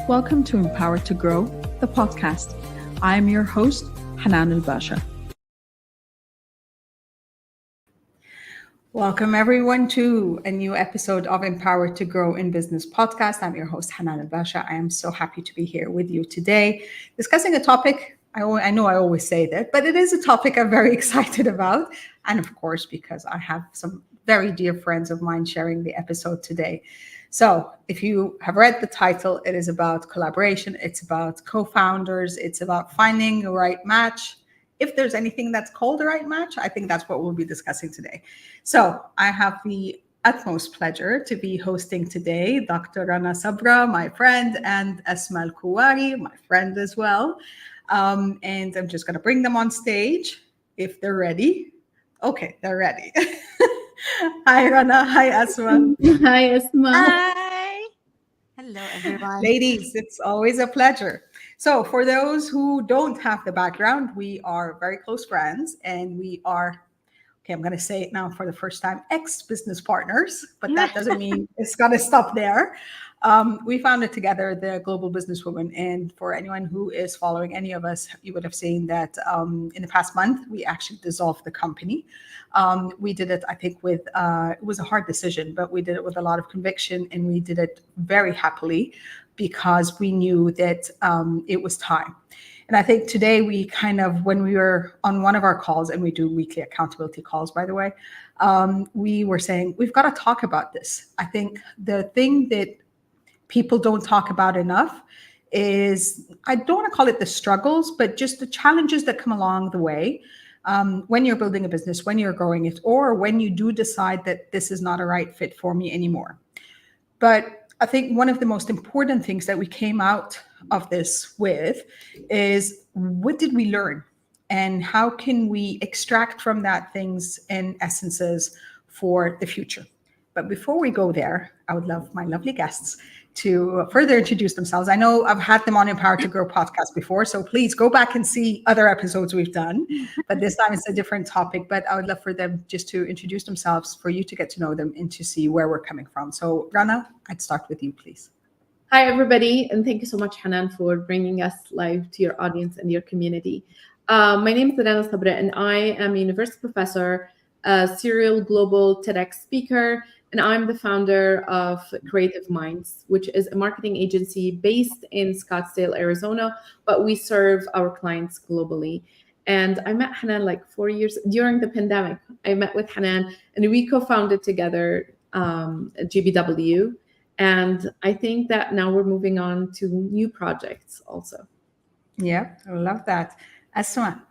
Welcome to Empowered to Grow, the podcast. I am your host, Hanan Al-Basha. Welcome everyone to a new episode of Empowered to Grow in Business podcast. I'm your host, Hanan Al-Basha. I am so happy to be here with you today, discussing a topic. I know I always say that, but it is a topic I'm very excited about. And of course, because I have some very dear friends of mine sharing the episode today. So if you have read the title, it is about collaboration. It's about co-founders. It's about finding the right match. If there's anything that's called the right match, I think that's what we'll be discussing today. So I have the utmost pleasure to be hosting today Dr. Rana Sabra, my friend, and Asmaa Alkuwari, my friend as well. And I'm just going to bring them on stage if they're ready. Okay, they're ready. Hi, Rana. Hi, Asmaa. Hi, Asmaa. Hi. Hello, everyone. Ladies, it's always a pleasure. So for those who don't have the background, we are very close friends and we are, okay, I'm going to say it now for the first time, ex-business partners, but that doesn't mean it's going to stop there. We founded together the Global Businesswomen. And for anyone who is following any of us, you would have seen that in the past month, we actually dissolved the company. We did it, I think, with, it was a hard decision, but we did it with a lot of conviction and we did it very happily because we knew that it was time. And I think today we kind of, when we were on one of our calls, and we do weekly accountability calls, by the way, we were saying, we've got to talk about this. I think the thing that people don't talk about enough is, I don't want to call it the struggles, but just the challenges that come along the way when you're building a business, when you're growing it, or when you do decide that this is not a right fit for me anymore. But I think one of the most important things that we came out of this with is, what did we learn? And how can we extract from that things and essences for the future? But before we go there, I would love my lovely guests to further introduce themselves. I know I've had them on Empowered to Grow podcast before, so please go back and see other episodes we've done. But this time it's a different topic. But I would love for them just to introduce themselves, for you to get to know them and to see where we're coming from. So Rana, I'd start with you, please. Hi, everybody. And thank you so much, Hanan, for bringing us live to your audience and your community. My name is Rana Sabra, and I am a university professor, a serial global TEDx speaker, and I'm the founder of Creative Minds, which is a marketing agency based in Scottsdale, Arizona, but we serve our clients globally. And I met Hanan like 4 years during the pandemic. I met with Hanan and we co-founded together GBW. And I think that now we're moving on to new projects also. Yeah, I love that. Asmaa.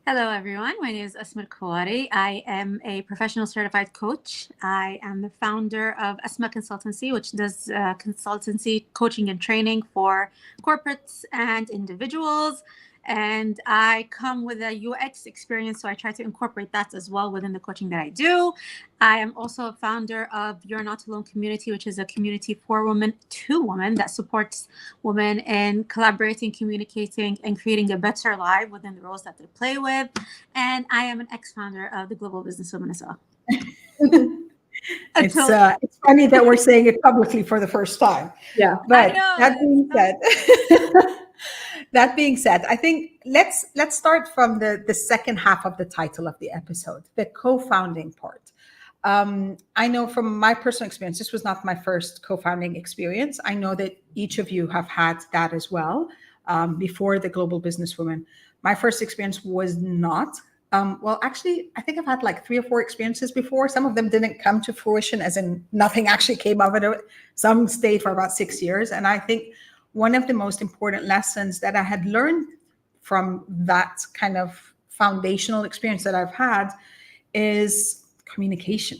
Hello, everyone. My name is Asmaa Alkuwari. I am a professional certified coach. I am the founder of Asmaa Consultancy, which does consultancy, coaching, and training for corporates and individuals. And I come with a UX experience, so I try to incorporate that as well within the coaching that I do. I am also a founder of You're Not Alone Community, which is a community for women, to women, that supports women in collaborating, communicating, and creating a better life within the roles that they play with. And I am an ex-founder of the Global Businesswomen as well. It's funny that we're saying it publicly for the first time. Yeah. But that being said, I think let's start from the second half of the title of the episode, the co-founding part. I know from my personal experience, this was not my first co-founding experience. I know that each of you have had that as well before the Global Businesswomen. My first experience was not. Well, actually, I think I've had like 3 or 4 experiences before. Some of them didn't come to fruition, as in nothing actually came of it. Some stayed for about 6 years. And I think one of the most important lessons that I had learned from that kind of foundational experience that I've had is communication.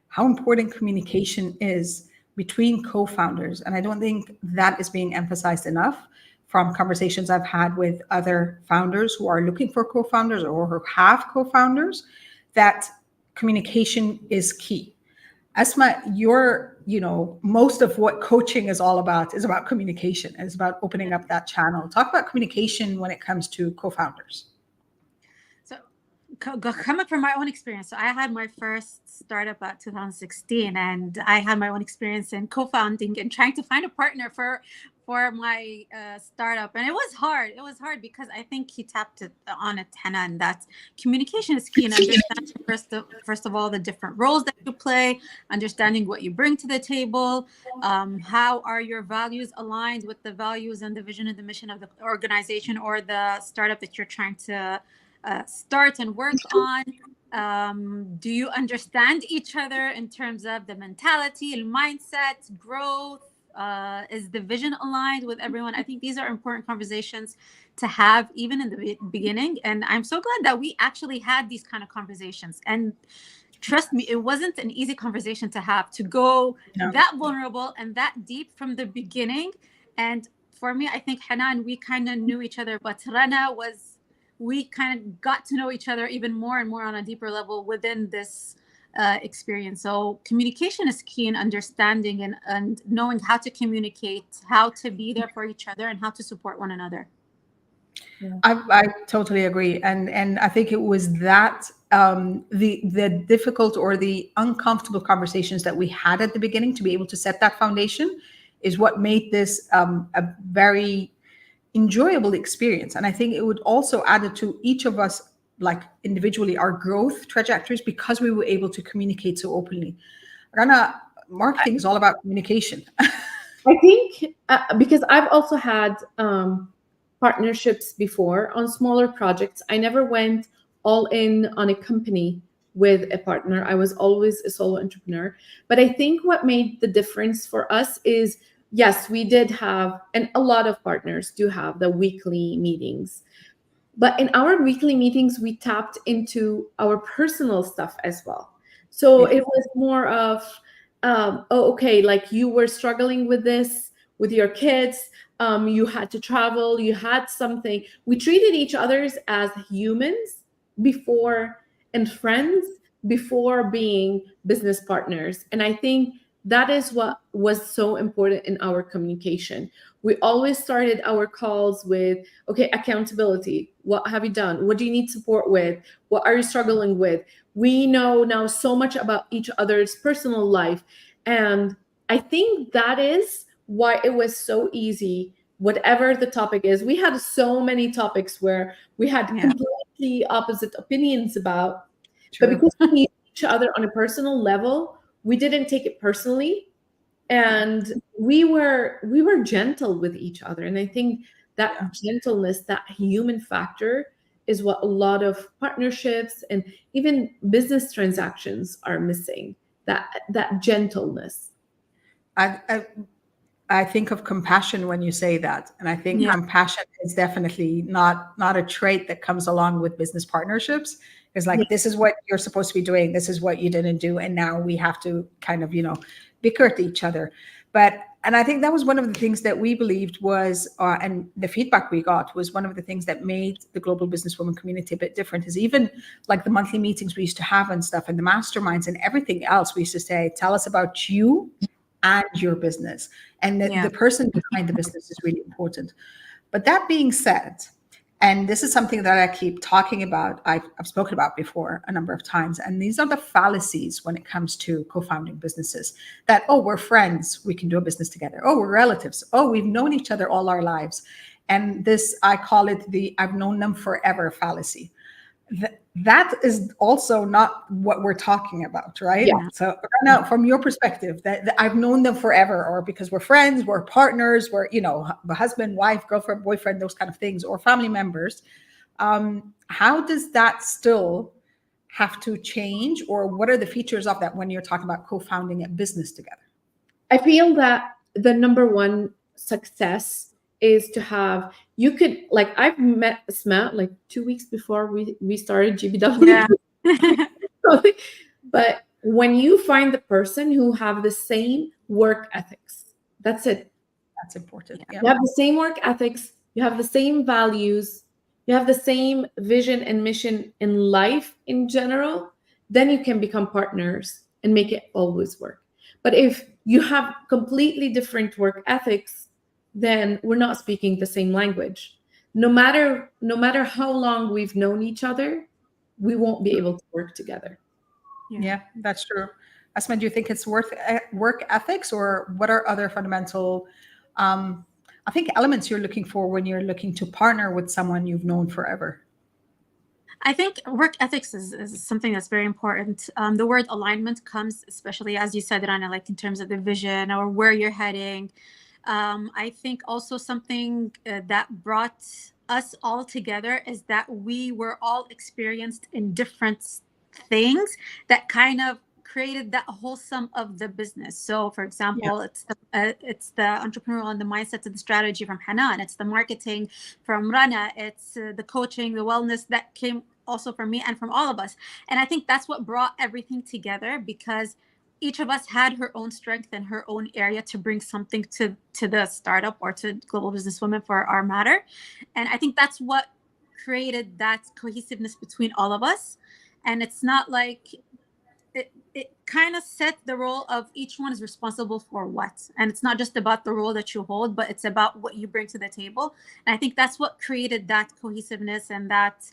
How important communication is between co-founders. And I don't think that is being emphasized enough from conversations I've had with other founders who are looking for co-founders or who have co-founders, that communication is key. Asmaa, most of what coaching is all about is about communication. It's about opening up that channel. Talk about communication when it comes to co-founders. So coming from my own experience. So I had my first startup at 2016, and I had my own experience in co-founding and trying to find a partner for my startup. And it was hard. It was hard because I think he tapped it on it, Hannah, and that communication is key, and understanding first of all the different roles that you play, understanding what you bring to the table, how are your values aligned with the values and the vision and the mission of the organization or the startup that you're trying to start and work on. Do you understand each other in terms of the mentality and mindset, growth? Is the vision aligned with everyone? I think these are important conversations to have even in the beginning. And I'm so glad that we actually had these kind of conversations. And trust me, it wasn't an easy conversation to have, to go that vulnerable and that deep from the beginning. And for me, I think Hanan, we kind of knew each other, but Rana we kind of got to know each other even more and more on a deeper level within this experience. So communication is key in understanding and knowing how to communicate, how to be there for each other, and how to support one another. Yeah. I totally agree, and I think it was that the difficult or the uncomfortable conversations that we had at the beginning to be able to set that foundation is what made this a very enjoyable experience. And I think it would also add it to each of us, like individually, our growth trajectories, because we were able to communicate so openly. Rana, marketing is all about communication. I think because I've also had partnerships before on smaller projects. I never went all in on a company with a partner. I was always a solo entrepreneur. But I think what made the difference for us is, yes, we did have, and a lot of partners do have, the weekly meetings. But in our weekly meetings, we tapped into our personal stuff as well. So it was more of, okay, like you were struggling with this with your kids, you had to travel, you had something. We treated each other as humans before and friends before being business partners. And I think that is what was so important in our communication. We always started our calls with, okay, accountability. What have you done? What do you need support with? What are you struggling with? We know now so much about each other's personal life. And I think that is why it was so easy, whatever the topic is. We had so many topics where we had completely opposite opinions about, but because we knew each other on a personal level, we didn't take it personally, and we were gentle with each other. And I think that gentleness, that human factor, is what a lot of partnerships and even business transactions are missing. That gentleness. I think of compassion when you say that, and I think compassion is definitely not a trait that comes along with business partnerships. It's like, this is what you're supposed to be doing, this is what you didn't do, and now we have to kind of bicker at each other. And I think that was one of the things that we believed was, and the feedback we got was one of the things that made the Global Businesswoman community a bit different, is even like the monthly meetings we used to have and stuff, and the masterminds and everything else. We used to say, tell us about you and your business. And the person behind the business is really important. But that being said, and this is something that I keep talking about, I've spoken about before a number of times, and these are the fallacies when it comes to co-founding businesses. That, oh, we're friends, we can do a business together. Oh, we're relatives. Oh, we've known each other all our lives. And this, I call it the I've known them forever fallacy. That is also not what we're talking about, right? Yeah. So now, from your perspective, that I've known them forever, or because we're friends, we're partners, we're husband, wife, girlfriend, boyfriend, those kind of things, or family members. How does that still have to change, or what are the features of that when you're talking about co-founding a business together? I feel that the number one success is to have, you could, like, I've met Asmaa like 2 weeks before we started GBW. But when you find the person who have the same work ethics, that's it. That's important. You have the same work ethics, you have the same values, you have the same vision and mission in life in general, then you can become partners and make it always work. But if you have completely different work ethics, then we're not speaking the same language. No matter how long we've known each other, we won't be able to work together. Yeah, that's true. Asma, do you think it's worth work ethics, or what are other fundamental, I think, elements you're looking for when you're looking to partner with someone you've known forever? I think work ethics is something that's very important. The word alignment comes, especially as you said, Rana, like in terms of the vision or where you're heading. I think also something that brought us all together is that we were all experienced in different things that kind of created that wholesome of the business. So, for example, it's the entrepreneurial and the mindset and the strategy from Hanan. It's the marketing from Rana. It's the coaching, the wellness that came also from me and from all of us. And I think that's what brought everything together, because each of us had her own strength and her own area to bring something to the startup or to Global Businesswomen for our matter. And I think that's what created that cohesiveness between all of us. And it's not like it kind of set the role of each one is responsible for what. And it's not just about the role that you hold, but it's about what you bring to the table. And I think that's what created that cohesiveness and that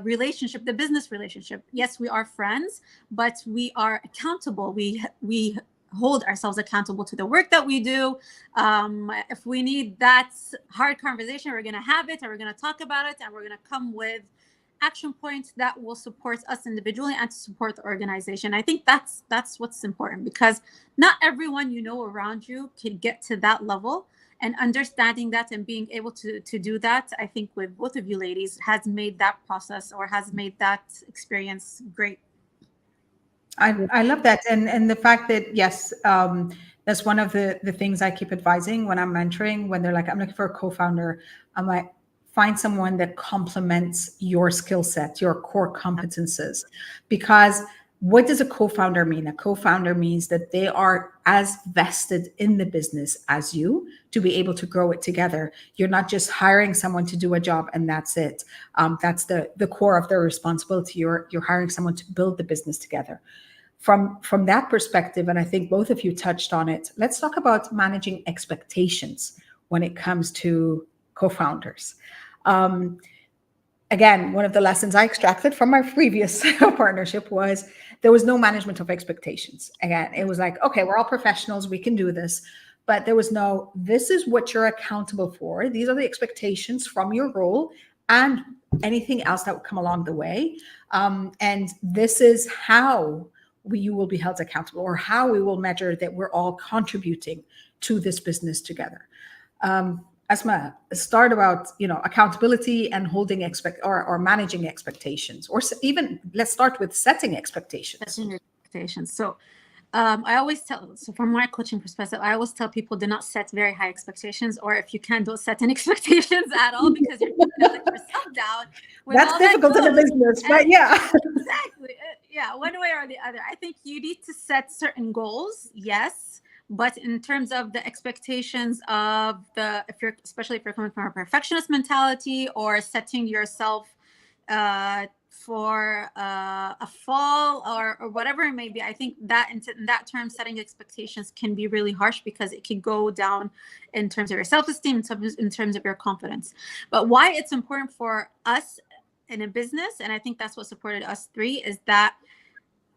relationship, the business relationship. Yes, we are friends, but we are accountable. We hold ourselves accountable to the work that we do. If we need that hard conversation, we're going to have it, and we're going to talk about it, and we're going to come with action points that will support us individually and to support the organization. I think that's what's important, because not everyone you know around you can get to that level. And understanding that and being able to do that, I think with both of you ladies, has made that process or has made that experience great. I love that. And the fact that, yes, that's one of the things I keep advising when I'm mentoring, when they're like, I'm looking for a co-founder. I'm like, find someone that complements your skill set, your core competences. Because what does a co-founder mean? A co-founder means that they are as vested in the business as you to be able to grow it together. You're not just hiring someone to do a job and that's it. That's the core of their responsibility. You're hiring someone to build the business together. From that perspective, and I think both of you touched on it, let's talk about managing expectations when it comes to co-founders. Again, one of the lessons I extracted from my previous partnership was there was no management of expectations. Again, it was like, okay, we're all professionals, we can do this. But there was no, this is what you're accountable for. These are the expectations from your role and anything else that would come along the way. And this is how you will be held accountable, or how we will measure that we're all contributing to this business together. Asma, start about accountability and holding or managing expectations, or even let's start with setting expectations. Setting expectations. So I always tell, so from my coaching perspective, I always tell people, do not set very high expectations, or if you can, don't set any expectations at all, because you're going to let yourself down. That's difficult in a business, but yeah. Exactly. Yeah, one way or the other. I think you need to set certain goals, yes, but in terms of the expectations of especially if you're coming from a perfectionist mentality, or setting yourself for a fall or whatever it may be, I think that in that term, setting expectations can be really harsh, because it can go down in terms of your self-esteem, in terms of your confidence. But why it's important for us in a business, and I think that's what supported us three, is that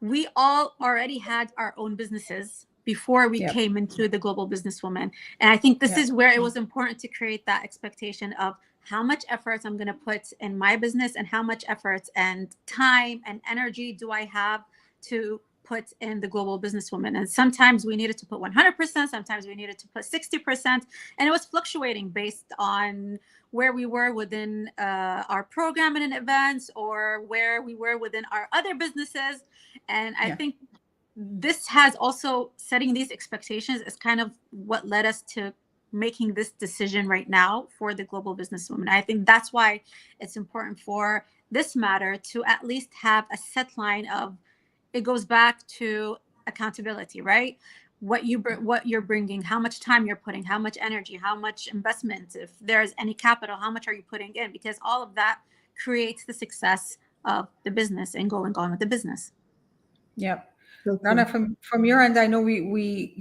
we all already had our own businesses before we came into the Global Businesswoman. And I think this is where it was important to create that expectation of how much effort I'm going to put in my business, and how much effort and time and energy do I have to put in the Global Businesswoman. And sometimes we needed to put 100%, sometimes we needed to put 60%. And it was fluctuating based on where we were within our programming and events, or where we were within our other businesses. And I think this has also, setting these expectations is kind of what led us to making this decision right now for the Global Businesswoman. I think that's why it's important for this matter to at least have a set line of, it goes back to accountability, right? What you're bringing, how much time you're putting, how much energy, how much investment, if there's any capital, how much are you putting in? Because all of that creates the success of the business and going on with the business. Yeah. Rana, from your end, I know we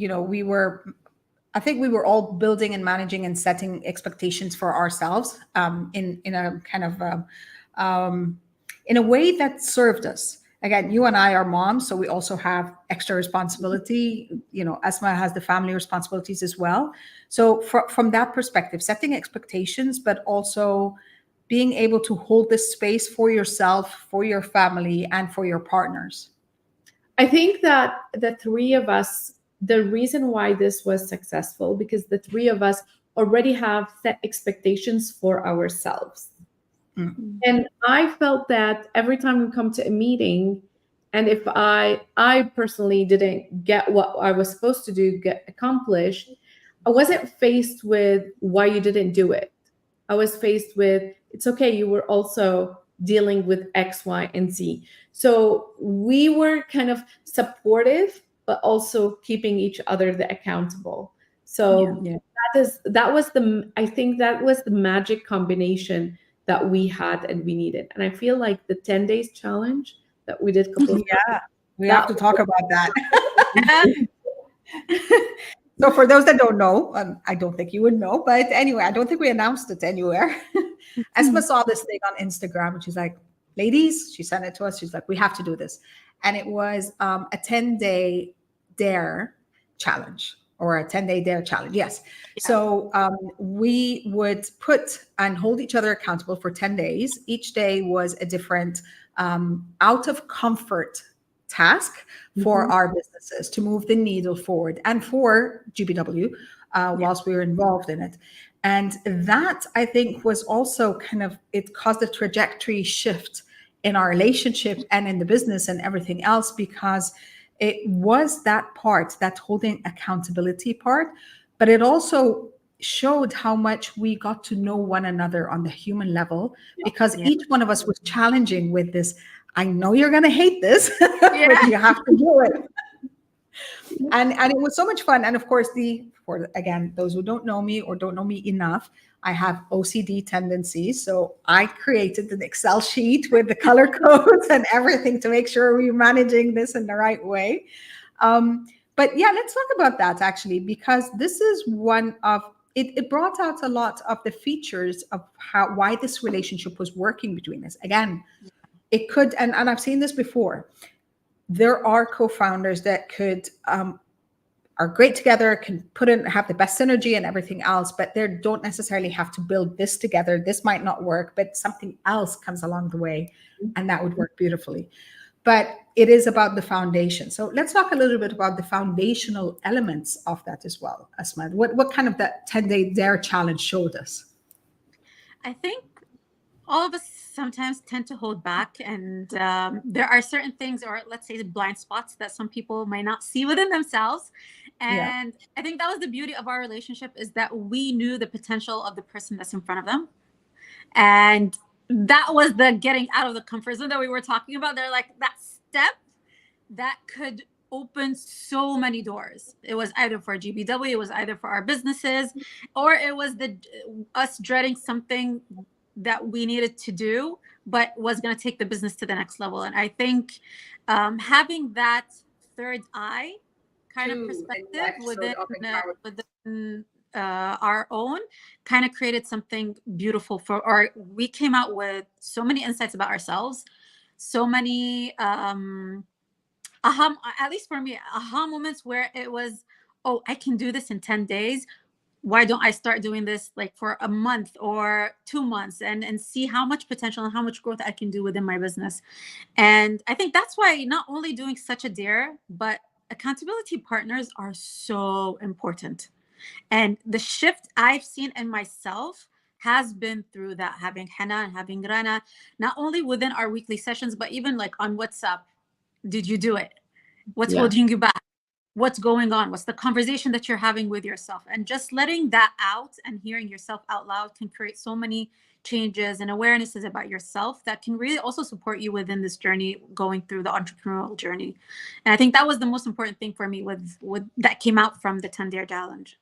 were, I think we were all building and managing and setting expectations for ourselves in a kind of in a way that served us. Again, you and I are moms, so we also have extra responsibility. Asmaa has the family responsibilities as well. So from that perspective, setting expectations, but also being able to hold this space for yourself, for your family, and for your partners. I think that the three of us, the reason why this was successful, because the three of us already have set expectations for ourselves. Mm. And I felt that every time we come to a meeting, and if I personally didn't get what I was supposed to do, get accomplished, I wasn't faced with why you didn't do it. I was faced with, it's okay, you were also dealing with X, Y, and Z. So we were kind of supportive, but also keeping each other accountable. So Yeah. I think that was the magic combination that we had and we needed. And I feel like the 10 days challenge that we did a couple of Yeah, we have to talk about that. So for those that don't know, I don't think you would know, but anyway, I don't think we announced it anywhere. Asmaa saw this thing on Instagram and she's like, ladies, she sent it to us. She's like, we have to do this. And it was a 10-day dare challenge, or a 10-day dare challenge. Yes. Yeah. So we would put and hold each other accountable for 10 days. Each day was a different out of comfort task for our businesses to move the needle forward, and for GBW whilst we were involved in it. And that, I think, was also kind of, it caused a trajectory shift in our relationship and in the business and everything else, because it was that part, that holding accountability part, but it also showed how much we got to know one another on the human level, because each one of us was challenging with this. I know you're going to hate this, but you have to do it. And it was so much fun. And of course, for again, those who don't know me or don't know me enough, I have OCD tendencies. So I created an Excel sheet with the color codes and everything to make sure we're managing this in the right way. But yeah, let's talk about that actually, because this is one of, it brought out a lot of the features of why this relationship was working between us. Again, it could, and I've seen this before. There are co-founders that could are great together, can have the best synergy and everything else, but they don't necessarily have to build this together. This might not work, but something else comes along the way, and that would work beautifully. But it is about the foundation. So let's talk a little bit about the foundational elements of that as well, Asmaa. What kind of that 10-day dare challenge showed us? I think all of us sometimes tend to hold back, and there are certain things, or let's say the blind spots, that some people might not see within themselves. And I think that was the beauty of our relationship, is that we knew the potential of the person that's in front of them. And that was the getting out of the comfort zone that we were talking about. They're like that step that could open so many doors. It was either for GBW, it was either for our businesses, or it was us dreading something that we needed to do, but was going to take the business to the next level. And I think having that third eye kind of perspective within our own kind of created something beautiful we came out with so many insights about ourselves, so many at least for me, aha moments where it was, oh, I can do this in 10 days. Why don't I start doing this like for a month or 2 months and see how much potential and how much growth I can do within my business. And I think that's why not only doing such a dare, but accountability partners are so important. And the shift I've seen in myself has been through that, having Hannah and having Rana, not only within our weekly sessions, but even like on WhatsApp. Did you do it? What's holding you back? What's going on? What's the conversation that you're having with yourself? And just letting that out and hearing yourself out loud can create so many changes and awarenesses about yourself that can really also support you within this journey, going through the entrepreneurial journey. And I think that was the most important thing for me with that came out from the 10-day challenge.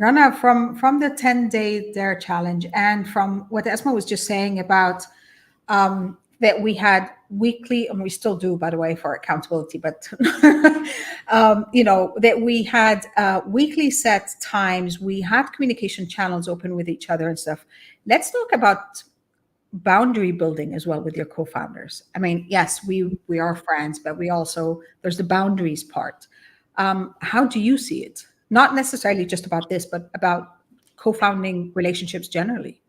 Rana, from the 10-day dare challenge, and from what Asmaa was just saying about that we had weekly, and we still do, by the way, for accountability, but that we had weekly set times, we had communication channels open with each other and stuff. Let's talk about boundary building as well with your co-founders? I mean, yes, we are friends, but we also, there's the boundaries part. How do you see it? Not necessarily just about this, but about co-founding relationships generally.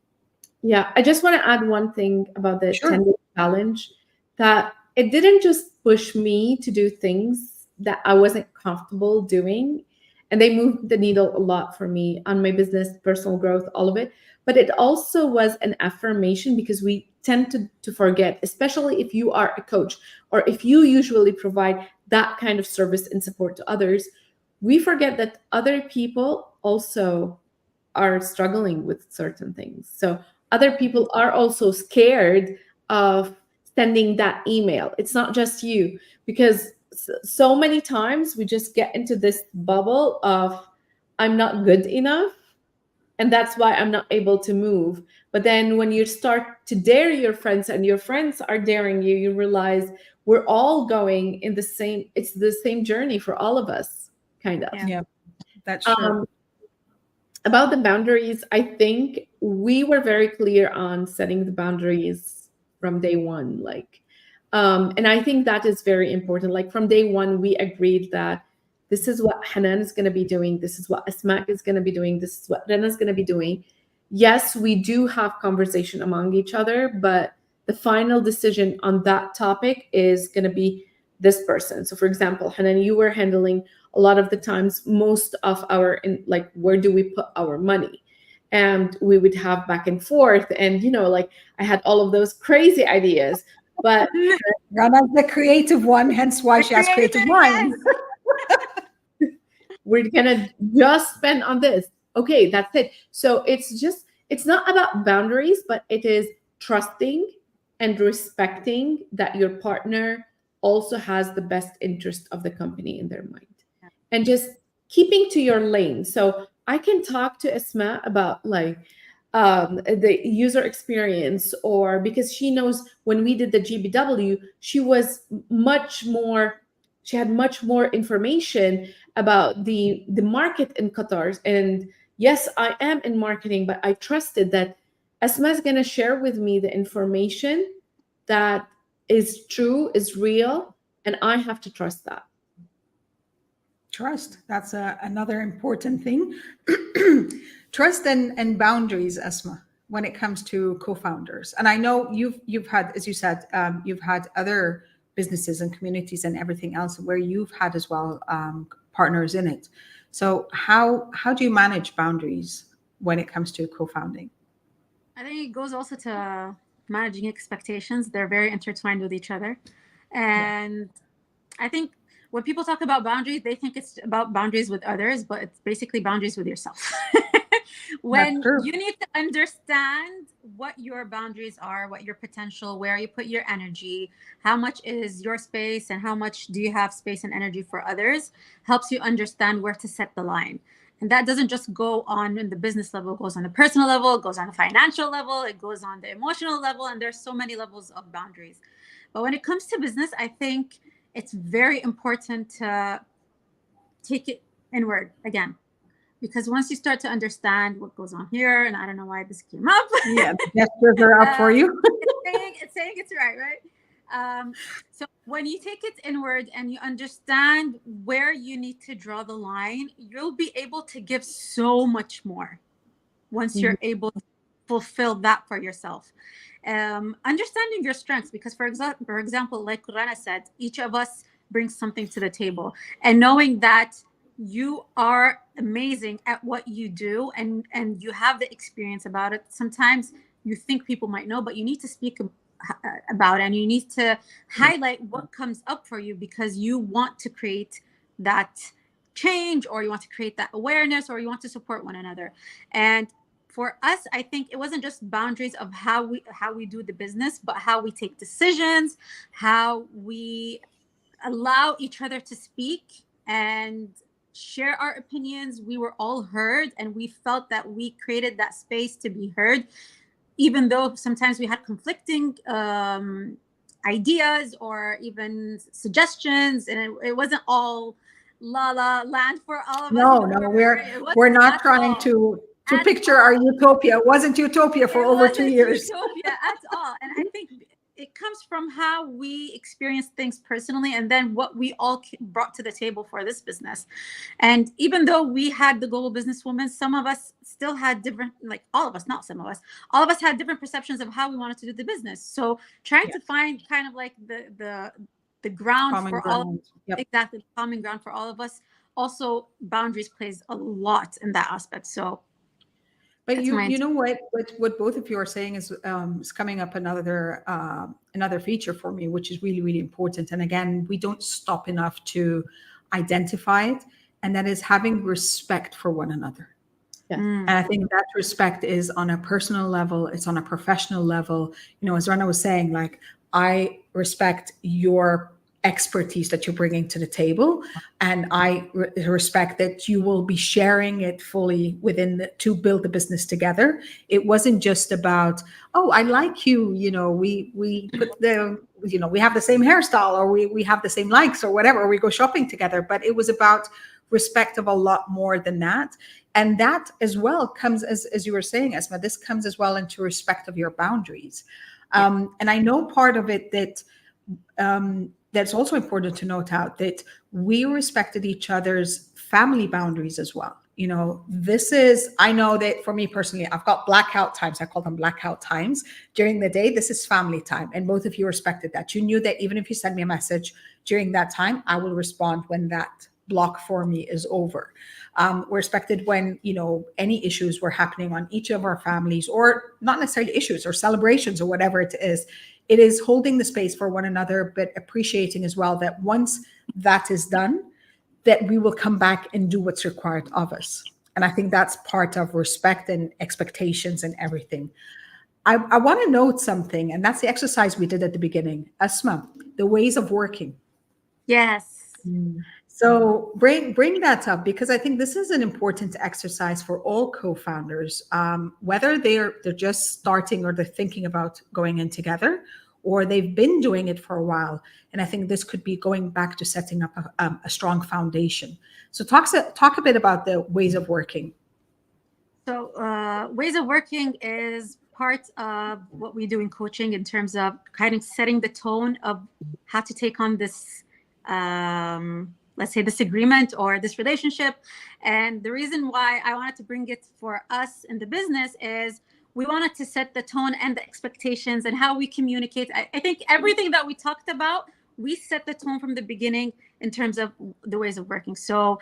Yeah, I just want to add one thing about the Sure. 10-day challenge, that it didn't just push me to do things that I wasn't comfortable doing. And they moved the needle a lot for me on my business, personal growth, all of it. But it also was an affirmation, because we tend to forget, especially if you are a coach or if you usually provide that kind of service and support to others, we forget that other people also are struggling with certain things. So other people are also scared of sending that email. It's not just you, because so many times we just get into this bubble of, I'm not good enough, and that's why I'm not able to move. But then when you start to dare your friends and your friends are daring you, you realize we're all going in the same, it's the same journey for all of us, kind of. Yeah, that's true. About the boundaries, I think we were very clear on setting the boundaries from day one. And I think that is very important. Like from day one, we agreed that this is what Hanan is going to be doing. This is what Asmaa is going to be doing. This is what Rana is going to be doing. Yes, we do have conversation among each other, but the final decision on that topic is going to be this person. So for example, Hanan, you were handling a lot of the times most of our, like, where do we put our money? And we would have back and forth. And, like I had all of those crazy ideas, but Rana's the creative one, hence why she has creative minds. We're gonna just spend on this. Okay, that's it. So it's not about boundaries, but it is trusting and respecting that your partner also has the best interest of the company in their mind, and just keeping to your lane. So I can talk to Asmaa about the user experience, or because she knows when we did the GBW, she had much more information about the market in Qatar. And yes, I am in marketing, but I trusted that Asmaa is going to share with me the information that is true, is real, and I have to trust that. Trust. That's another important thing. Trust and boundaries, Asma, when it comes to co-founders. And I know you've had, as you said, you've had other businesses and communities and everything else where you've had as well partners in it. So how do you manage boundaries when it comes to co-founding? I think it goes also to managing expectations. They're very intertwined with each other. And I think when people talk about boundaries, they think it's about boundaries with others, but it's basically boundaries with yourself. When you need to understand what your boundaries are, what your potential, where you put your energy, how much is your space, and how much do you have space and energy for others, helps you understand where to set the line. And that doesn't just go on in the business level, it goes on the personal level, it goes on the financial level, it goes on the emotional level, and there's so many levels of boundaries. But when it comes to business, I think it's very important to take it inward again. Because once you start to understand what goes on here, and I don't know why this came up. Yeah, the gestures are up for you. it's saying it's right? So when you take it inward and you understand where you need to draw the line, you'll be able to give so much more once you're able to fulfill that for yourself. Understanding your strengths, because for example, like Rana said, each of us brings something to the table, and knowing that you are amazing at what you do and you have the experience about it. Sometimes you think people might know, but you need to speak about it, and you need to highlight what comes up for you, because you want to create that change, or you want to create that awareness, or you want to support one another. And for us, I think it wasn't just boundaries of how we do the business, but how we take decisions, how we allow each other to speak and share our opinions. We were all heard, and we felt that we created that space to be heard, even though sometimes we had conflicting ideas or even suggestions, and it wasn't all la la land for all of us. No, we're not trying to to picture our utopia. It wasn't utopia for over 2 years. Utopia at all. And I think it comes from how we experience things personally, and then what we all brought to the table for this business. And even though we had the Global Businesswomen, some of us still had different, like all of us, not some of us, all of us had different perceptions of how we wanted to do the business. So trying to find kind of like the ground Common for ground. all, Yep. exactly, the common ground for all of us. Also, boundaries plays a lot in that aspect. So But you know what both of you are saying is coming up another feature for me, which is really, really important. And again, we don't stop enough to identify it, and that is having respect for one another. Yes. And I think that respect is on a personal level, it's on a professional level. You know, as Rana was saying, like, I respect your expertise that you're bringing to the table, and I respect that you will be sharing it fully to build the business together. It wasn't just about, oh, I like you, you know, we put the, you know, we have the same hairstyle, or we have the same likes, or whatever, or we go shopping together. But it was about respect of a lot more than that. And that as well comes, as you were saying, Asmaa, this comes as well into respect of your boundaries. And I know part of it that that's also important to note out, that we respected each other's family boundaries as well. You know, I know that for me personally, I've got blackout times. I call them blackout times during the day. This is family time. And both of you respected that. You knew that even if you send me a message during that time, I will respond when that block for me is over. We respected when, you know, any issues were happening on each of our families, or not necessarily issues or celebrations or whatever it is. It is holding the space for one another, but appreciating as well that once that is done, that we will come back and do what's required of us. And I think that's part of respect and expectations and everything. I want to note something, and that's the exercise we did at the beginning. Asmaa, the ways of working. Yes. So bring that up, because I think this is an important exercise for all co-founders, whether they're just starting or they're thinking about going in together, or they've been doing it for a while. And I think this could be going back to setting up a strong foundation. So talk a bit about the ways of working. So ways of working is part of what we do in coaching in terms of kind of setting the tone of how to take on this, let's say, this agreement or this relationship. And the reason why I wanted to bring it for us in the business is we wanted to set the tone and the expectations and how we communicate. I think everything that we talked about, we set the tone from the beginning in terms of the ways of working. So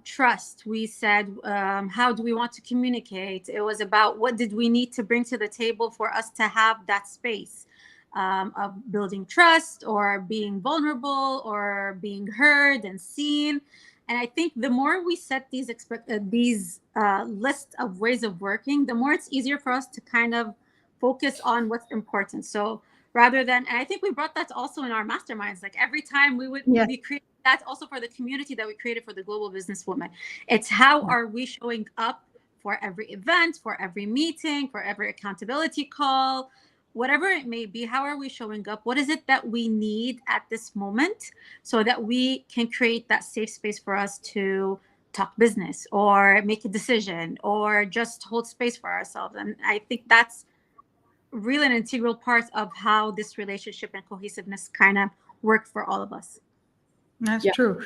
trust, we said, how do we want to communicate? It was about what did we need to bring to the table for us to have that space of building trust, or being vulnerable, or being heard and seen. And I think the more we set these list of ways of working, the more it's easier for us to kind of focus on what's important. So rather than, and I think we brought that also in our masterminds, like every time we would be creating that also for the community that we created for the Global Businesswomen. It's how are we showing up for every event, for every meeting, for every accountability call, whatever it may be. How are we showing up? What is it that we need at this moment so that we can create that safe space for us to talk business or make a decision or just hold space for ourselves? And I think that's really an integral part of how this relationship and cohesiveness kind of work for all of us. That's true.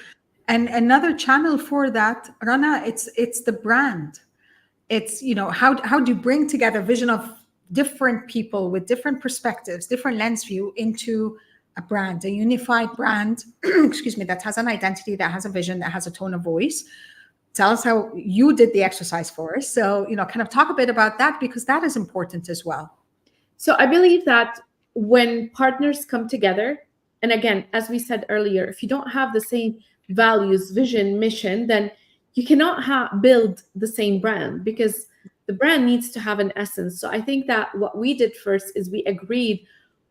And another channel for that, Rana, it's the brand. It's, you know, how do you bring together vision of different people with different perspectives, different lens view into a brand, a unified brand, excuse me, that has an identity, that has a vision, that has a tone of voice. Tell us how you did the exercise for us. So, you know, kind of talk a bit about that, because that is important as well. So I believe that when partners come together, and again, as we said earlier, if you don't have the same values, vision, mission, then you cannot build the same brand, because the brand needs to have an essence. So I think that what we did first is we agreed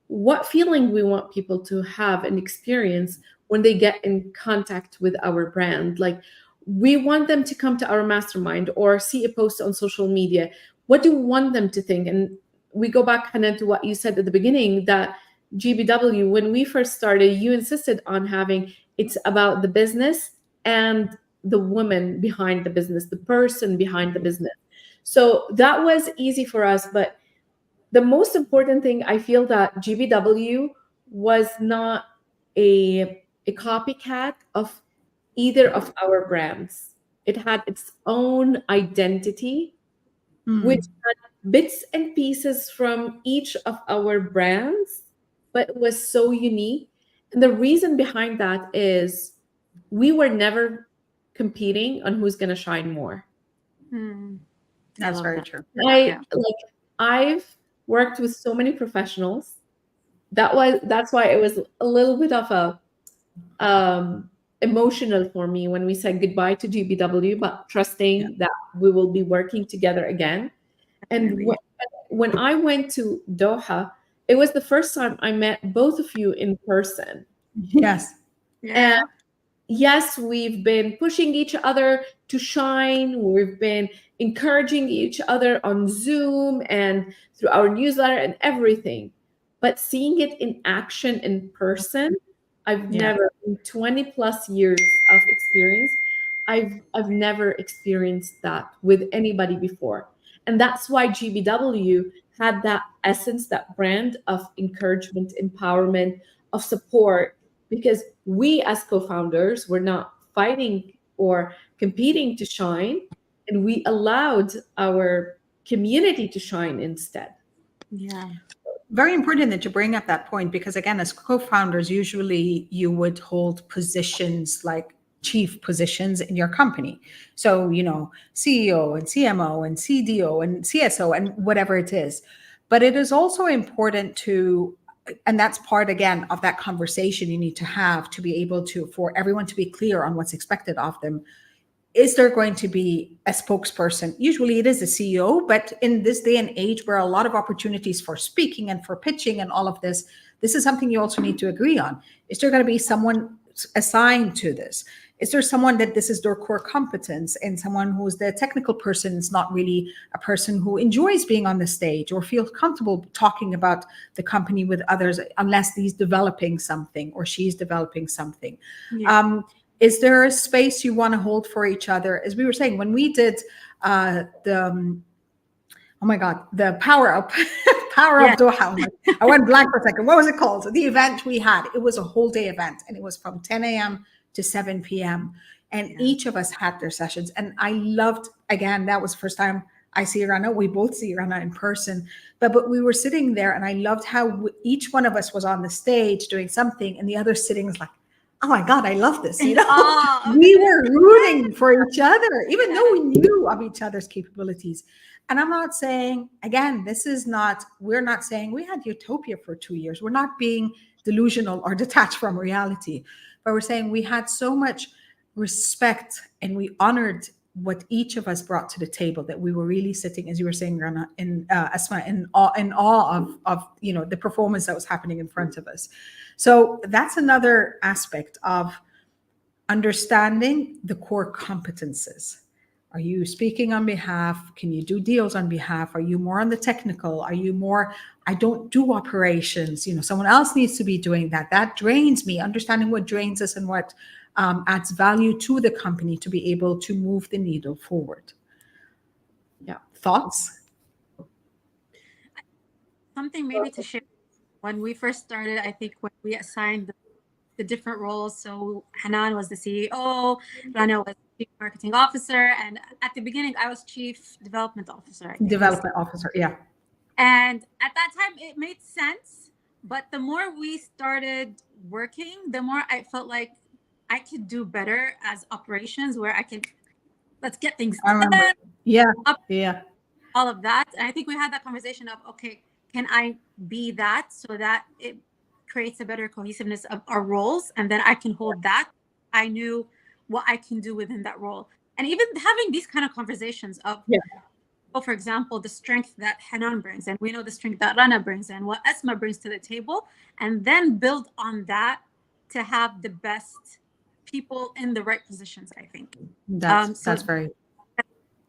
what feeling we want people to have and experience when they get in contact with our brand. Like, we want them to come to our mastermind or see a post on social media. What do we want them to think? And we go back kind of to what you said at the beginning, that GBW, when we first started, you insisted on having, it's about the business and the woman behind the business, the person behind the business. So that was easy for us. But the most important thing, I feel that GBW was not a copycat of either of our brands. It had its own identity, which had bits and pieces from each of our brands, but it was so unique. And the reason behind that is we were never competing on who's going to shine more. That's very true. I've worked with so many professionals. That's why it was a little bit of a emotional for me when we said goodbye to GBW, but trusting that we will be working together again. And when I went to Doha, it was the first time I met both of you in person. Yes. And yes, we've been pushing each other to shine. We've been encouraging each other on Zoom and through our newsletter and everything. But seeing it in action in person, I've never, in 20 plus years of experience, I've never experienced that with anybody before. And that's why GBW had that essence, that brand of encouragement, empowerment, of support, because we as co-founders were not fighting or competing to shine, and we allowed our community to shine instead. Yeah. Very important that you bring up that point, because again, as co-founders, usually you would hold positions like chief positions in your company. So, CEO and CMO and CDO and CSO and whatever it is. But it is also important to, and that's part again of that conversation you need to have to be able to, for everyone to be clear on what's expected of them. Is there going to be a spokesperson? Usually it is a CEO, but in this day and age where a lot of opportunities for speaking and for pitching and all of this is something you also need to agree on. Is there going to be someone assigned to this? Is there someone that this is their core competence, and someone who's the technical person is not really a person who enjoys being on the stage or feels comfortable talking about the company with others unless he's developing something or she's developing something? Is there a space you want to hold for each other? As we were saying, when we did the Power Up, Doha, I went blank for a second. What was it called? The event we had, it was a whole day event, and it was from 10 a.m. to 7 p.m. And each of us had their sessions. And I loved, again, that was the first time I see Rana. We both see Rana in person, but we were sitting there, and I loved how each one of us was on the stage doing something, and the other sitting was like, oh my God, I love this. We were rooting for each other, even though we knew of each other's capabilities. And I'm not saying, again, we're not saying we had utopia for 2 years. We're not being delusional or detached from reality, but we're saying we had so much respect and we honored what each of us brought to the table, that we were really sitting, as you were saying, Rana, in Asmaa, in awe of the performance that was happening in front of us. So that's another aspect of understanding the core competences. Are you speaking on behalf? Can you do deals on behalf? Are you more on the technical? Are you more, I don't do operations, someone else needs to be doing that. That drains me. Understanding what drains us and what adds value to the company to be able to move the needle forward. Yeah. Thoughts? Something maybe to share. When we first started, I think when we assigned the different roles, so Hanan was the CEO, Rana was Chief Marketing Officer, and at the beginning, I was Chief Development Officer. Development Officer, yeah. And at that time, it made sense. But the more we started working, the more I felt like I could do better as operations, where let's get things done. All of that. And I think we had that conversation of, okay, can I be that so that it creates a better cohesiveness of our roles, and then I can hold that. I knew what I can do within that role. And even having these kind of conversations of, for example, the strength that Hanan brings, and we know the strength that Rana brings, and what Asmaa brings to the table, and then build on that to have the best people in the right positions, I think. That's very...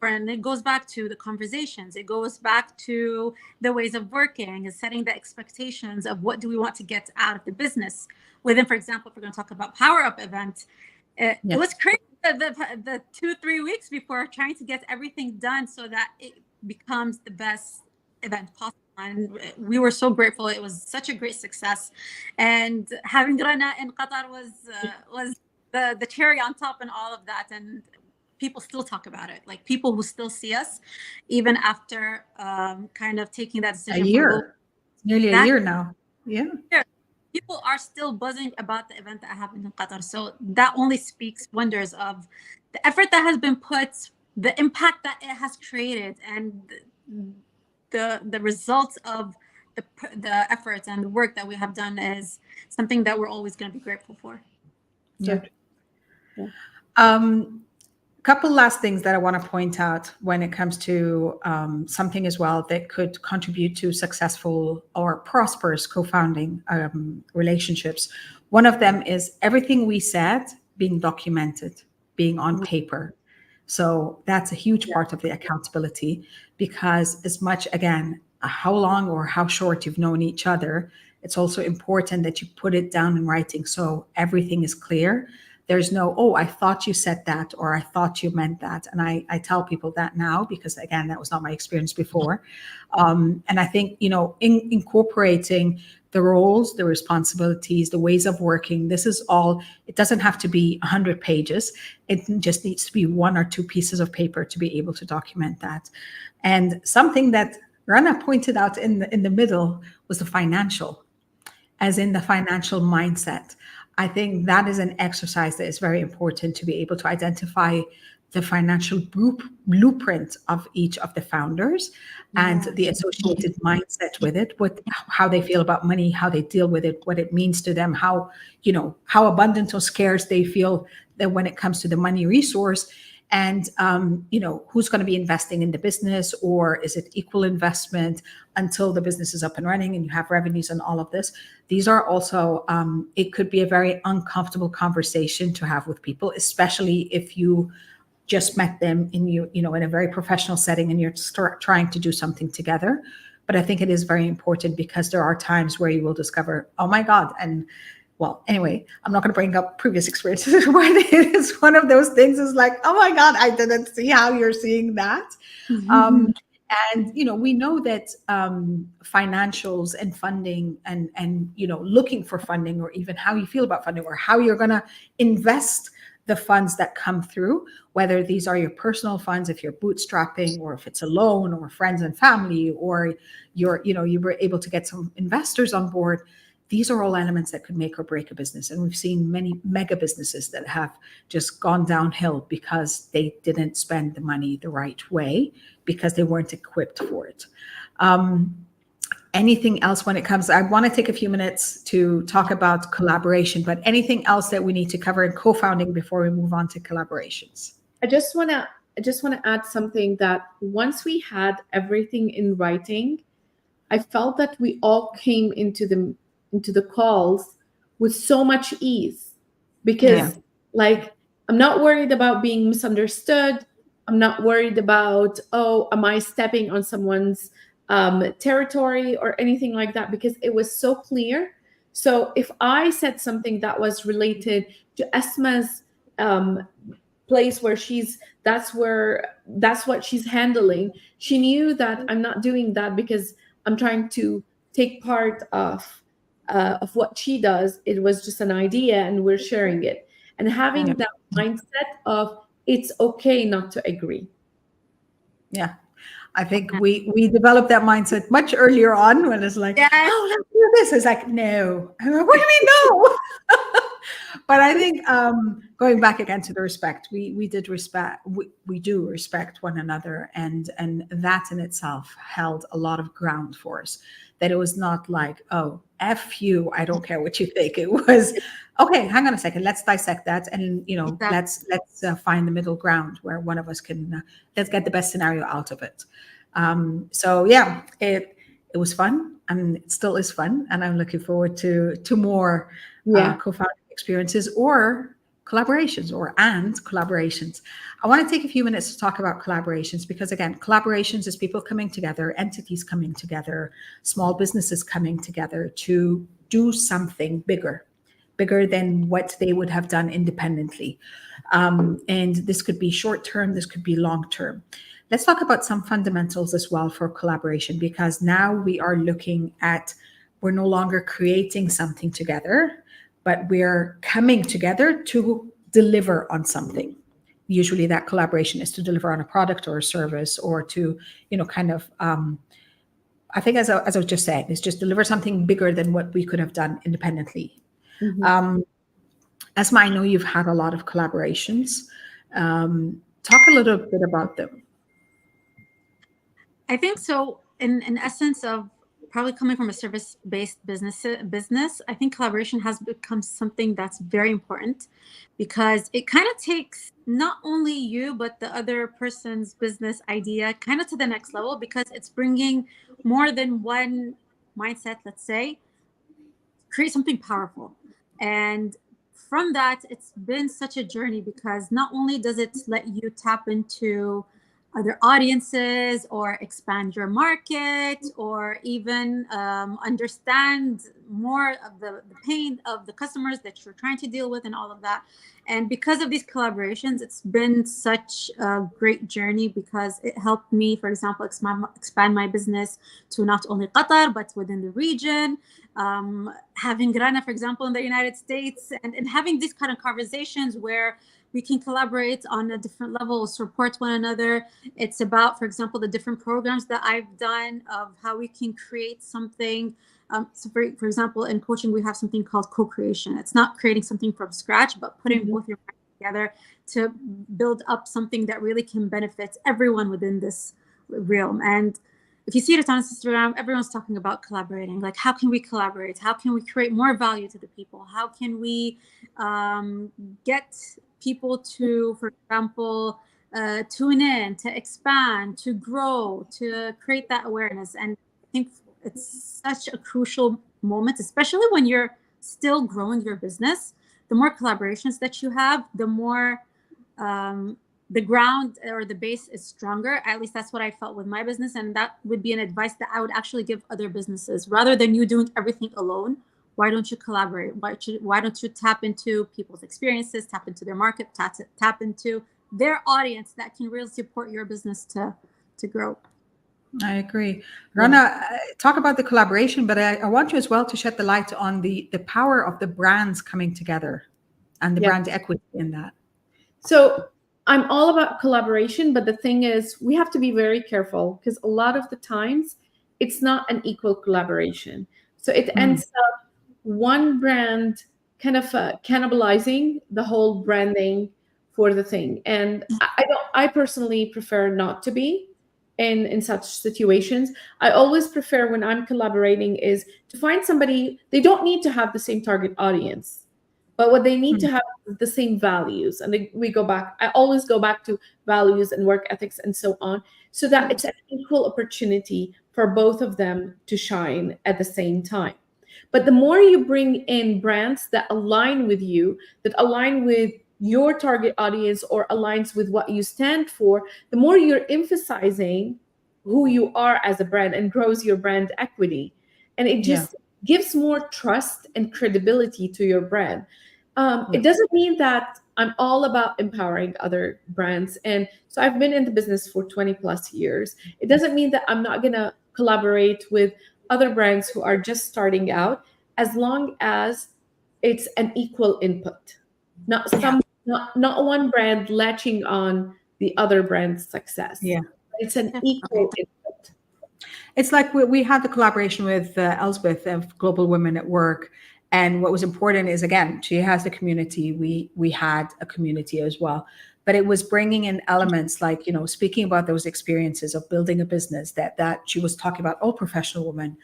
And it goes back to the conversations. It goes back to the ways of working and setting the expectations of what do we want to get out of the business. Within, for example, if we're going to talk about Power Up event, it was crazy the 2-3 weeks before, trying to get everything done so that it becomes the best event possible. And we were so grateful. It was such a great success, and having Rana in Qatar was the cherry on top and all of that. And people still talk about it, like people who still see us even after kind of taking that A decision for year, nearly a that year now. Yeah. people are still buzzing about the event that happened in Qatar. So that only speaks wonders of the effort that has been put, the impact that it has created, and the results of the efforts and the work that we have done is something that we're always going to be grateful for. Yeah. Yeah. Couple last things that I want to point out when it comes to something as well that could contribute to successful or prosperous co-founding relationships. One of them is everything we said being documented, being on paper. So that's a huge part of the accountability, because as much, again, how long or how short you've known each other, it's also important that you put it down in writing so everything is clear. There's no, oh, I thought you said that, or I thought you meant that. And I tell people that now because, again, that was not my experience before. And I think, incorporating the roles, the responsibilities, the ways of working, this is all, it doesn't have to be 100 pages. It just needs to be 1 or 2 pieces of paper to be able to document that. And something that Rana pointed out in the middle was the financial, as in the financial mindset. I think that is an exercise that is very important to be able to identify the financial blueprint of each of the founders and the associated mindset with it, with how they feel about money, how they deal with it, what it means to them, how abundant or scarce they feel that when it comes to the money resource. And, who's going to be investing in the business, or is it equal investment until the business is up and running and you have revenues and all of this? These are also, it could be a very uncomfortable conversation to have with people, especially if you just met them in in a very professional setting and you're trying to do something together. But I think it is very important because there are times where you will discover, oh my God, and well, anyway, I'm not going to bring up previous experiences, but it is one of those things is like, oh my God, I didn't see how you're seeing that. And, we know that financials and funding and looking for funding, or even how you feel about funding, or how you're going to invest the funds that come through, whether these are your personal funds, if you're bootstrapping, or if it's a loan, or friends and family, or you were able to get some investors on board. These are all elements that could make or break a business. And we've seen many mega businesses that have just gone downhill because they didn't spend the money the right way, because they weren't equipped for it. Anything else when it comes? I want to take a few minutes to talk about collaboration, but anything else that we need to cover in co-founding before we move on to collaborations? I just want to add something, that once we had everything in writing, I felt that we all came into the calls with so much ease, because I'm not worried about being misunderstood. I'm not worried about, oh, am I stepping on someone's territory or anything like that, because it was so clear. So if I said something that was related to Asmaa's place where that's what she's handling, she knew that I'm not doing that because I'm trying to take part of what she does. It was just an idea and we're sharing it, and having that mindset of it's okay not to agree. Yeah. I think we developed that mindset much earlier on, when it's like, oh, let's do this. It's like, no. I'm like, what do you mean no? But I think going back again to the respect, we do respect one another, and that in itself held a lot of ground for us. That it was not like, oh, F you, I don't care what you think. It was, okay, hang on a second, let's dissect that, and let's find the middle ground where one of us can let's get the best scenario out of it. So yeah, it was fun, and it still is fun, and I'm looking forward to more co-founding experiences or collaborations collaborations. I want to take a few minutes to talk about collaborations, because again, collaborations is people coming together, entities coming together, small businesses coming together to do something bigger, bigger than what they would have done independently. And this could be short term, this could be long term. Let's talk about some fundamentals as well for collaboration, because now we are looking at, we're no longer creating something together, but we're coming together to deliver on something. Usually that collaboration is to deliver on a product or a service, or to, kind of, I think as I was just saying, is just deliver something bigger than what we could have done independently. Asma, I know you've had a lot of collaborations. Talk a little bit about them. I think so. In essence of probably coming from a service-based business, I think collaboration has become something that's very important, because it kind of takes not only you but the other person's business idea kind of to the next level, because it's bringing more than one mindset, let's say, create something powerful. And from that, it's been such a journey, because not only does it let you tap into other audiences or expand your market, or even understand more of the pain of the customers that you're trying to deal with and all of that. And because of these collaborations, it's been such a great journey, because it helped me, for example, expand my business to not only Qatar but within the region. Having Rana, for example, in the United States, and having these kind of conversations where we can collaborate on a different level, support one another. It's about, for example, the different programs that I've done of how we can create something. So for example, in coaching, we have something called co-creation. It's not creating something from scratch, but putting both your minds together to build up something that really can benefit everyone within this realm. And if you see it on Instagram, everyone's talking about collaborating. Like, how can we collaborate? How can we create more value to the people? How can we get people to, for example, tune in, to expand, to grow, to create that awareness? And I think it's such a crucial moment, especially when you're still growing your business. The more collaborations that you have, the more the ground or the base is stronger. At least that's what I felt with my business. And that would be an advice that I would actually give other businesses. Rather than you doing everything alone, why don't you collaborate? Why don't you tap into people's experiences, tap into their market, tap into their audience that can really support your business to grow? I agree. Rana, talk about the collaboration, but I want you as well to shed the light on the power of the brands coming together and the brand equity in that. So I'm all about collaboration, but the thing is, we have to be very careful, because a lot of the times it's not an equal collaboration. So it ends up one brand kind of cannibalizing the whole branding for the thing. And I personally prefer not to be in such situations. I always prefer, when I'm collaborating, is to find somebody. They don't need to have the same target audience, but what they need to have is the same values. And I always go back to values and work ethics and so on, so that it's an equal opportunity for both of them to shine at the same time. But the more you bring in brands that align with you, that align with your target audience, or aligns with what you stand for, the more you're emphasizing who you are as a brand, and grows your brand equity. And it just gives more trust and credibility to your brand. It doesn't mean that I'm all about empowering other brands. And so I've been in the business for 20 plus years. It doesn't mean that I'm not going to collaborate with other brands who are just starting out, as long as it's an equal input, not one brand latching on the other brand's success. It's an equal input. It's like we had the collaboration with Elspeth of Global Women at Work. And what was important is, again, she has a community. We had a community as well. But it was bringing in elements like, speaking about those experiences of building a business that she was talking about, all professional women.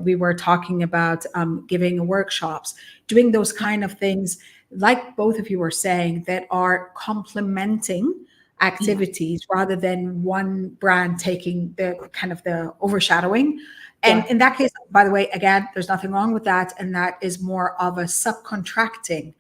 We were talking about giving workshops, doing those kind of things, like both of you were saying, that are complementing activities rather than one brand taking the kind of the overshadowing. And in that case, by the way, again, there's nothing wrong with that. And that is more of a subcontracting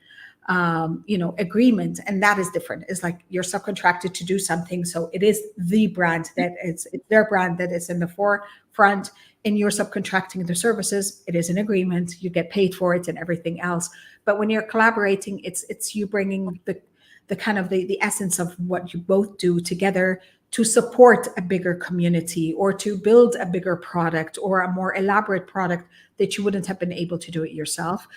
agreement, and that is different. It's like you're subcontracted to do something, so it is the brand that it's their brand that is in the forefront, and you're subcontracting the services. It is an agreement, you get paid for it and everything else. But when you're collaborating, it's you bringing the kind of the essence of what you both do together to support a bigger community or to build a bigger product or a more elaborate product that you wouldn't have been able to do it yourself.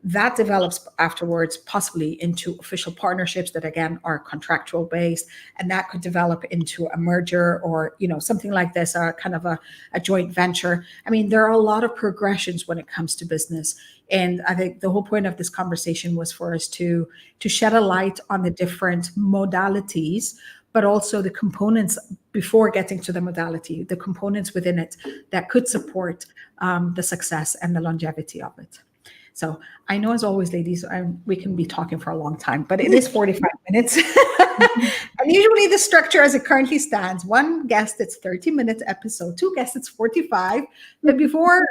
That develops afterwards possibly into official partnerships that again are contractual based, and that could develop into a merger or something like this, or kind of a joint venture. I mean, there are a lot of progressions when it comes to business, and I think the whole point of this conversation was for us to shed a light on the different modalities, but also the components before getting to the modality, the components within it that could support the success and the longevity of it. So I know, as always, ladies, we can be talking for a long time, but it is 45 minutes. And usually the structure as it currently stands, one guest, it's 30-minute episode, two guests, it's 45. But before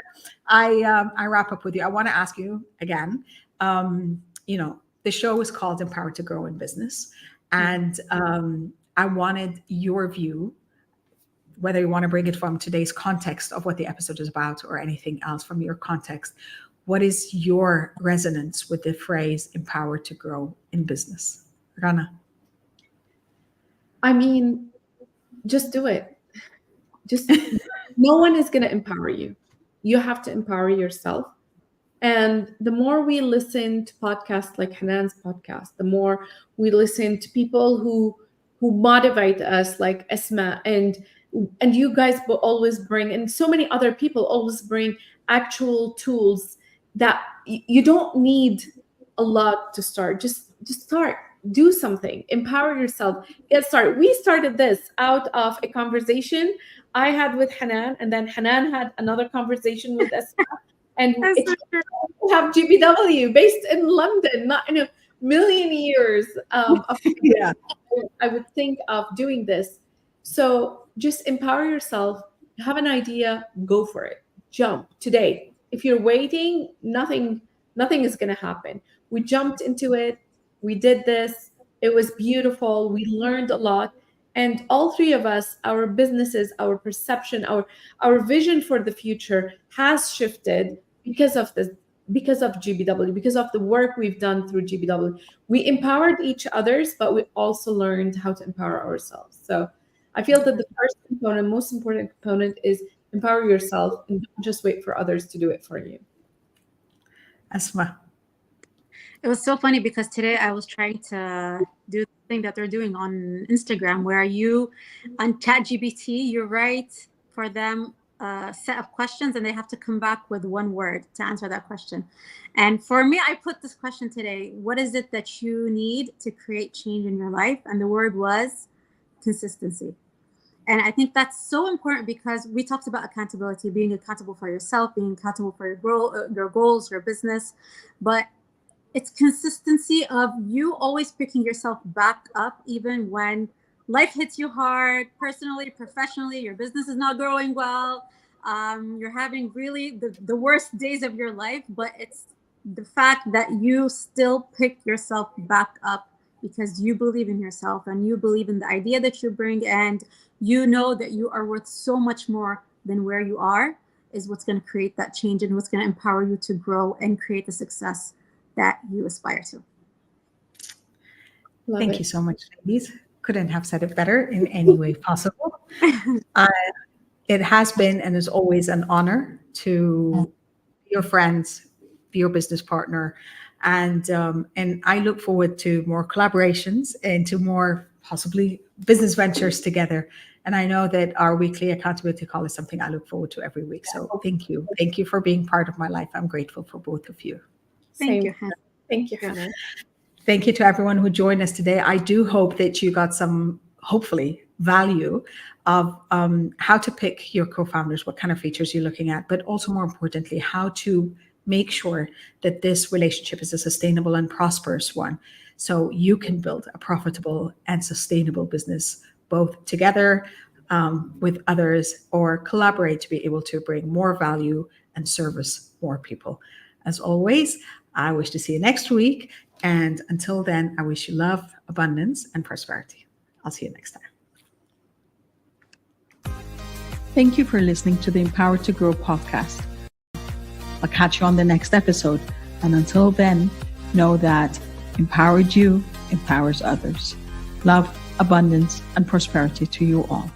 I wrap up with you, I want to ask you again, the show is called Empowered to Grow in Business. And I wanted your view, whether you want to bring it from today's context of what the episode is about or anything else from your context. What is your resonance with the phrase empowered to grow in business? Rana? I mean, just do it. Just no one is going to empower you. You have to empower yourself. And the more we listen to podcasts like Hanan's podcast, the more we listen to people who motivate us, like Asmaa, and you guys will always bring, and so many other people always bring actual tools that you don't need a lot to start. Just start. Do something. Empower yourself. Get started. We started this out of a conversation I had with Hanan, and then Hanan had another conversation with Asmaa. And we have GBW based in London, not in a million years of Yeah. I would think of doing this. So just empower yourself. Have an idea, go for it. Jump today. If you're waiting, nothing is going to happen. We jumped into it. We did this. It was beautiful. We learned a lot. And all three of us, our businesses, our perception, our vision for the future has shifted because of GBW, because of the work we've done through GBW. We empowered each others, but we also learned how to empower ourselves. So I feel that the first component, most important component, is empower yourself and don't just wait for others to do it for you. Asmaa. It was so funny because today I was trying to do the thing that they're doing on Instagram, where you, on ChatGPT, you write for them a set of questions and they have to come back with one word to answer that question. And for me, I put this question today: what is it that you need to create change in your life? And the word was consistency. And I think that's so important because we talked about accountability, being accountable for yourself, being accountable for your goals, your business, but it's consistency of you always picking yourself back up, even when life hits you hard, personally, professionally, your business is not growing well. You're having really the worst days of your life, but it's the fact that you still pick yourself back up because you believe in yourself and you believe in the idea that you bring, and you know that you are worth so much more than where you are, is what's going to create that change and what's going to empower you to grow and create the success that you aspire to. Thank you so much, ladies. Couldn't have said it better in any way possible. It has been and is always an honor to be your friends, be your business partner, and I look forward to more collaborations and to more possibly business ventures together. And I know that our weekly accountability call is something I look forward to every week. So thank you. Thank you for being part of my life. I'm grateful for both of you. Thank you, Hannah. Thank you, Hannah. Thank you to everyone who joined us today. I do hope that you got some, hopefully, value of how to pick your co-founders, what kind of features you're looking at, but also more importantly, how to make sure that this relationship is a sustainable and prosperous one. So you can build a profitable and sustainable business, both together with others or collaborate to be able to bring more value and service more people. As always, I wish to see you next week. And until then, I wish you love, abundance, and prosperity. I'll see you next time. Thank you for listening to the Empowered to Grow podcast. I'll catch you on the next episode. And until then, know that empowered you empowers others. Love, abundance, and prosperity to you all.